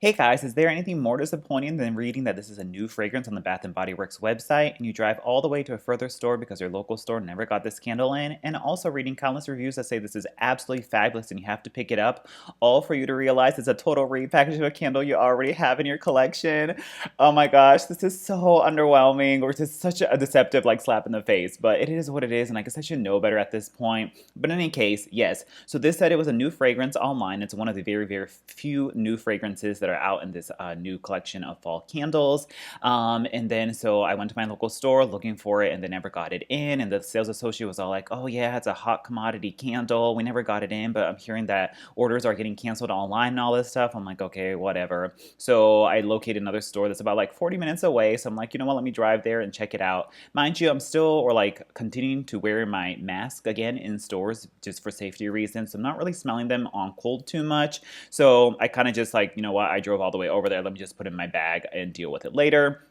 Hey guys, is there anything more disappointing than reading that this is a new fragrance on the Bath and Body Works website and you drive all the way to a further store because your local store never got this candle in? And also reading countless reviews that say this is absolutely fabulous and you have to pick it up, all for you to realize it's a total repackage of a candle you already have in your collection. Oh my gosh, this is so underwhelming, or just such a deceptive like slap in the face, but it is what it is, and I guess I should know better at this point. But in any case, yes. So this said it was a new fragrance online. It's one of the very, very few new fragrances that are out in this new collection of fall candles. And then so I went to my local store looking for it and they never got it in. And the sales associate was all like, oh yeah, it's a hot commodity candle. We never got it in, but I'm hearing that orders are getting canceled online and all this stuff. I'm like, okay, whatever. So I located another store that's about like 40 minutes away. So I'm like, you know what, let me drive there and check it out. Mind you, I'm still or like continuing to wear my mask again in stores just for safety reasons. So I'm not really smelling them on cold too much. So I kind of just like, you know what, I drove all the way over there. Let me just put it in my bag and deal with it later.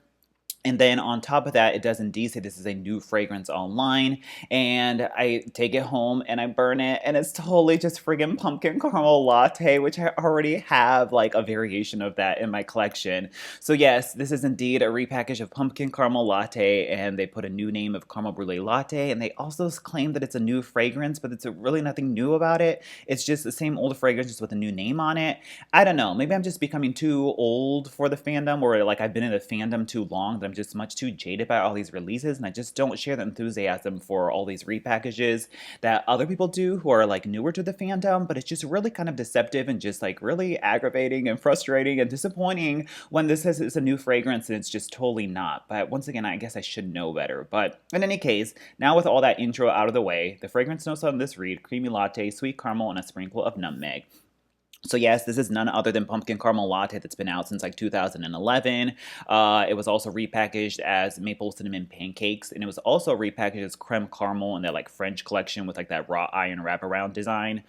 And then on top of that, it does indeed say this is a new fragrance online. And I take it home and I burn it. And it's totally just friggin' pumpkin caramel latte, which I already have like a variation of that in my collection. So yes, this is indeed a repackage of pumpkin caramel latte. And they put a new name of caramel brulee latte. And they also claim that it's a new fragrance, but it's really nothing new about it. It's just the same old fragrance just with a new name on it. I don't know. Maybe I'm just becoming too old for the fandom, or like I've been in the fandom too long that I'm just much too jaded by all these releases, and I just don't share the enthusiasm for all these repackages that other people do who are like newer to the fandom. But it's just really kind of deceptive and just like really aggravating and frustrating and disappointing when this says it's a new fragrance and it's just totally not. But once again, I guess I should know better. But in any case, now with all that intro out of the way, the fragrance notes on this read: creamy latte, sweet caramel, and a sprinkle of nutmeg. So yes, this is none other than pumpkin caramel latte that's been out since like 2011. It was also repackaged as maple cinnamon pancakes, and it was also repackaged as creme caramel in that like French collection with like that wrought iron wraparound design.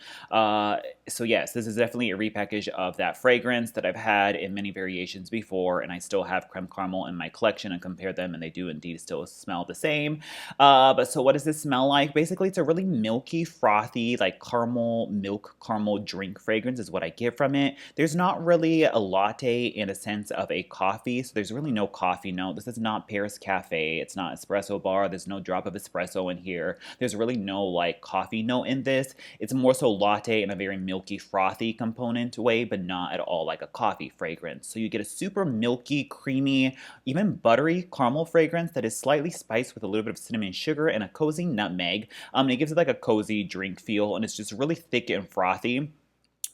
So yes, this is definitely a repackage of that fragrance that I've had in many variations before, and I still have creme caramel in my collection and compare them, and they do indeed still smell the same. But so what does this smell like? Basically, it's a really milky, frothy, like caramel, milk caramel drink fragrance is what I get from it. There's not really a latte in a sense of a coffee, so there's really no coffee note. This is not Paris Cafe. It's not espresso bar. There's no drop of espresso in here. There's really no like coffee note in this. It's more so latte in a very milky, frothy component way, but not at all like a coffee fragrance. So you get a super milky, creamy, even buttery caramel fragrance that is slightly spiced with a little bit of cinnamon sugar and a cozy nutmeg. And it gives it like a cozy drink feel, and it's just really thick and frothy.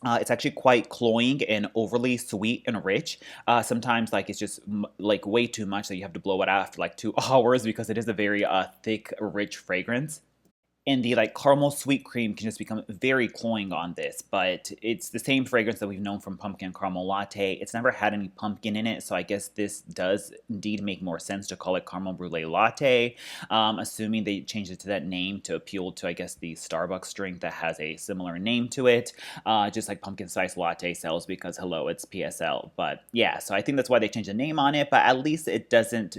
It's actually quite cloying and overly sweet and rich. Sometimes, like it's just like way too much that you have to blow it out after like 2 hours because it is a very thick, rich fragrance. And the like caramel sweet cream can just become very cloying on this, but it's the same fragrance that we've known from pumpkin caramel latte. It's never had any pumpkin in it, so I guess this does indeed make more sense to call it caramel brulee latte. Assuming they changed it to that name to appeal to, I guess, the Starbucks drink that has a similar name to it, just like pumpkin spice latte sells because hello, it's PSL. But yeah, so I think that's why they changed the name on it, but at least it doesn't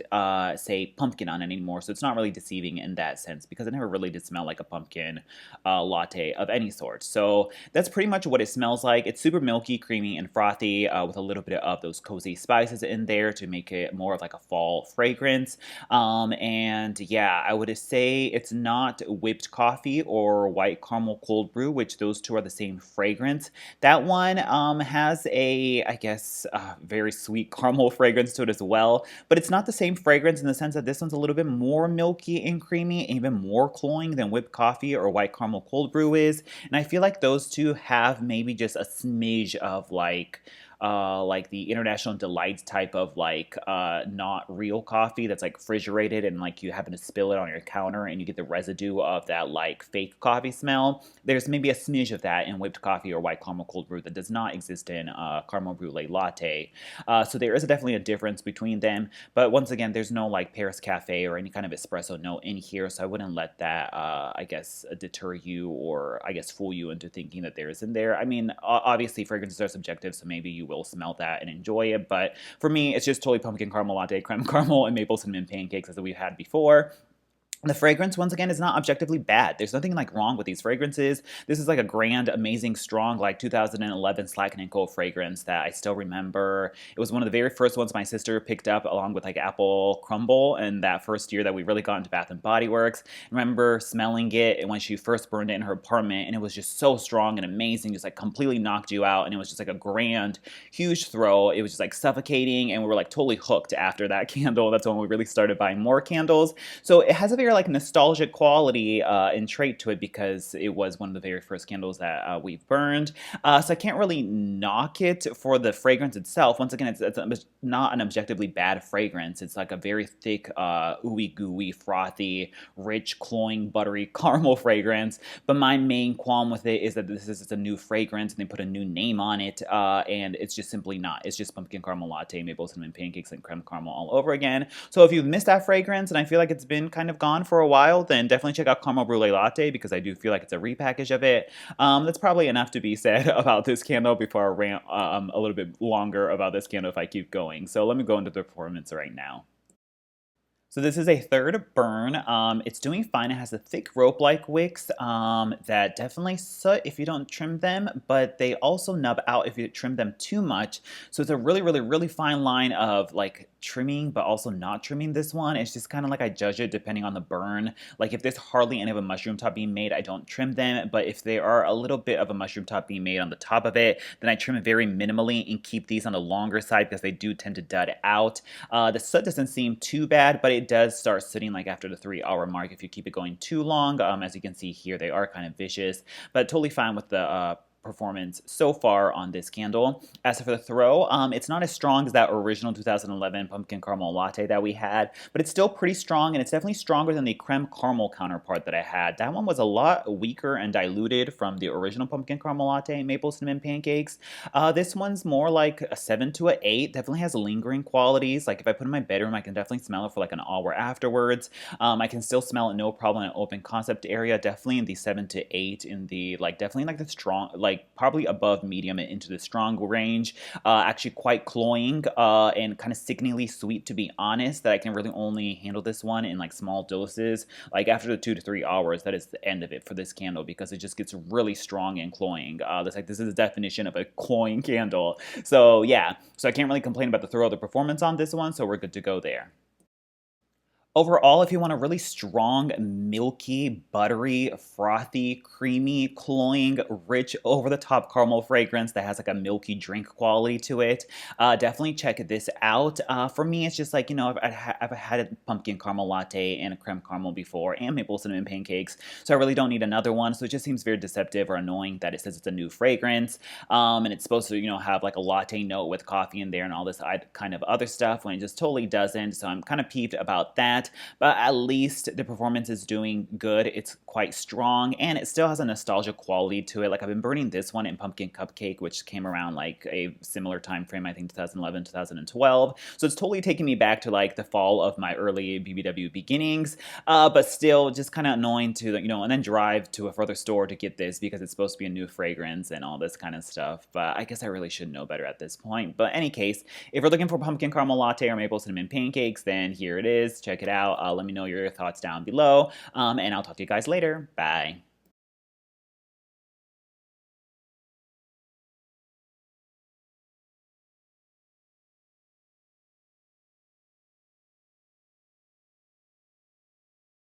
say pumpkin on it anymore, so it's not really deceiving in that sense because it never really did smell like a pumpkin latte of any sort. So that's pretty much what it smells like. It's super milky, creamy, and frothy with a little bit of those cozy spices in there to make it more of like a fall fragrance. And yeah, I would say it's not whipped coffee or white caramel cold brew, which those two are the same fragrance. That one has a, I guess, very sweet caramel fragrance to it as well, but it's not the same fragrance in the sense that this one's a little bit more milky and creamy, and even more cloying than whipped coffee or white caramel cold brew is. And I feel like those two have maybe just a smidge of like the International Delights type of like not real coffee that's like refrigerated and like you happen to spill it on your counter and you get the residue of that like fake coffee smell. There's maybe a smidge of that in whipped coffee or white caramel cold brew that does not exist in caramel brulee latte. So there is definitely a difference between them. But once again, there's no like Paris Cafe or any kind of espresso note in here, so I wouldn't let that I guess deter you or I guess fool you into thinking that there is in there. I mean, obviously fragrances are subjective, so maybe you will smell that and enjoy it. But for me, it's just totally pumpkin caramel latte, creme caramel, and maple cinnamon pancakes as we've had before. The fragrance, once again, is not objectively bad. There's nothing like wrong with these fragrances. This is like a grand, amazing, strong, like 2011 Slack & Co fragrance that I still remember. It was one of the very first ones my sister picked up along with like Apple Crumble in that first year that we really got into Bath and Body Works. I remember smelling it when she first burned it in her apartment, and it was just so strong and amazing, just like completely knocked you out, and it was just like a grand, huge throw. It was just like suffocating, and we were like totally hooked after that candle. That's when we really started buying more candles. So it has a very like nostalgic quality and trait to it because it was one of the very first candles that we've burned. So I can't really knock it for the fragrance itself. Once again, it's not an objectively bad fragrance. It's like a very thick, ooey gooey, frothy, rich, cloying, buttery caramel fragrance. But my main qualm with it is that this is a new fragrance and they put a new name on it, and it's just simply not. It's just pumpkin caramel latte, maple cinnamon pancakes, and creme caramel all over again. So if you've missed that fragrance and I feel like it's been kind of gone for a while, then definitely check out Caramel Brûlée Latte because I do feel like it's a repackage of it. That's probably enough to be said about this candle before I rant a little bit longer about this candle if I keep going. So let me go into the performance right now. So this is a third burn. It's doing fine. It has a thick rope-like wicks that definitely soot if you don't trim them, but they also nub out if you trim them too much. So it's a really, really, really fine line of like trimming, but also not trimming this one. It's just kind of like I judge it depending on the burn. Like if there's hardly any of a mushroom top being made, I don't trim them. But if there are a little bit of a mushroom top being made on the top of it, then I trim it very minimally and keep these on the longer side because they do tend to dud out. The soot doesn't seem too bad, but it does start sitting like after the 3 hour mark if you keep it going too long. As you can see here, they are kind of vicious, but totally fine with the performance so far on this candle. As for the throw, it's not as strong as that original 2011 pumpkin caramel latte that we had, but it's still pretty strong, and it's definitely stronger than the creme caramel counterpart that I had. That one was a lot weaker and diluted from the original pumpkin caramel latte and maple cinnamon pancakes. This one's more like a 7 to an 8. Definitely has lingering qualities. Like if I put it in my bedroom, I can definitely smell it for like an hour afterwards. I can still smell it no problem in an open concept area. Definitely in the 7 to 8 in the like definitely like the strong like probably above medium and into the strong range. Actually quite cloying and kind of sickeningly sweet, to be honest, that I can really only handle this one in like small doses. Like after the 2 to 3 hours, that is the end of it for this candle because it just gets really strong and cloying. This is the definition of a cloying candle. So yeah, so I can't really complain about the throw of the performance on this one, so we're good to go there. Overall, if you want a really strong, milky, buttery, frothy, creamy, cloying, rich, over-the-top caramel fragrance that has like a milky drink quality to it, definitely check this out. For me, it's just like, you know, I've had a pumpkin caramel latte and a creme caramel before and maple cinnamon pancakes, so I really don't need another one. So it just seems very deceptive or annoying that it says it's a new fragrance, and it's supposed to, you know, have like a latte note with coffee in there and all this kind of other stuff when it just totally doesn't. So I'm kind of peeved about that. But at least the performance is doing good. It's quite strong, and it still has a nostalgia quality to it. Like I've been burning this one in Pumpkin Cupcake, which came around like a similar time frame, I think 2011, 2012. So it's totally taking me back to like the fall of my early BBW beginnings, but still just kind of annoying to, you know, and then drive to a further store to get this because it's supposed to be a new fragrance and all this kind of stuff. But I guess I really should know better at this point. But in any case, if you're looking for pumpkin caramel latte or maple cinnamon pancakes, then here it is. Check it out. Let me know your thoughts down below, and I'll talk to you guys later. Bye.